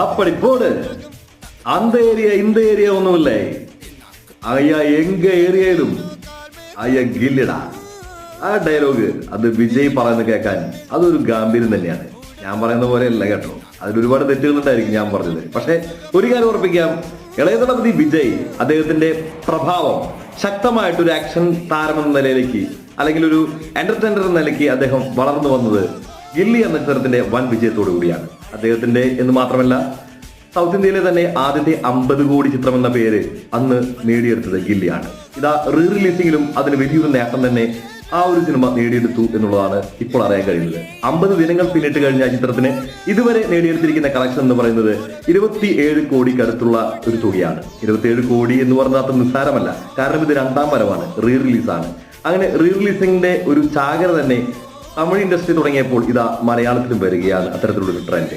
அப்படி போடு. அந்த ஏரியா இந்த ஏரியா ஒன்றும் இல்லை. ஐயா எங்க ഏരിയയിലും അയ്യ ഗില്ലിടാ. ആ ഡയലോഗ് അത് വിജയ് പറയുന്നത് കേൾക്കാൻ അതൊരു ഗാംഭീര്യം തന്നെയാണ്. ഞാൻ പറയുന്ന പോലെ അല്ല കേട്ടോ, അതിലൊരുപാട് തെറ്റുകളുണ്ടായിരിക്കും ഞാൻ പറഞ്ഞത്. പക്ഷെ ഒരു കാര്യം ഉറപ്പിക്കാം, ഇളയദളപതി വിജയ് അദ്ദേഹത്തിന്റെ പ്രഭാവം ശക്തമായിട്ടൊരു ആക്ഷൻ താരം എന്ന നിലയിലേക്ക് അല്ലെങ്കിൽ ഒരു എന്റർടൈനർ എന്ന നിലയ്ക്ക് അദ്ദേഹം വളർന്നു വന്നത് ഗില്ലി എന്ന ചിത്രത്തിന്റെ വൻ വിജയത്തോടു കൂടിയാണ്. അദ്ദേഹത്തിന്റെ എന്ന് മാത്രമല്ല, സൗത്ത് ഇന്ത്യയിലെ തന്നെ ആദ്യത്തെ 50 കോടി ചിത്രം എന്ന പേര് അന്ന് നേടിയെടുത്തത് ഗില്ലിയാണ്. ഇതാ റീ റിലീസിംഗിലും അതിന് വലിയൊരു നേട്ടം തന്നെ ആ ഒരു സിനിമ നേടിയെടുത്തു എന്നുള്ളതാണ് ഇപ്പോൾ അറിയാൻ കഴിയുന്നത്. 50 ദിനങ്ങൾ പിന്നിട്ട് കഴിഞ്ഞ ചിത്രത്തിന് ഇതുവരെ നേടിയെടുത്തിരിക്കുന്ന കളക്ഷൻ എന്ന് പറയുന്നത് 27 കോടിക്കടുത്തുള്ള ഒരു തുകയാണ്. 27 കോടി എന്ന് പറഞ്ഞാൽ അത്ര നിസ്സാരമല്ല. കാരണം ഇത് 2ാം വരവാണ്, റീ റിലീസാണ്. അങ്ങനെ റീ റിലീസിംഗിന്റെ ഒരു ചാകര തന്നെ തമിഴ് ഇൻഡസ്ട്രി തുടങ്ങിയപ്പോൾ ഇതാ മലയാളത്തിലും വരികയാണ് അത്തരത്തിലുള്ള ഒരു ട്രെൻഡ്.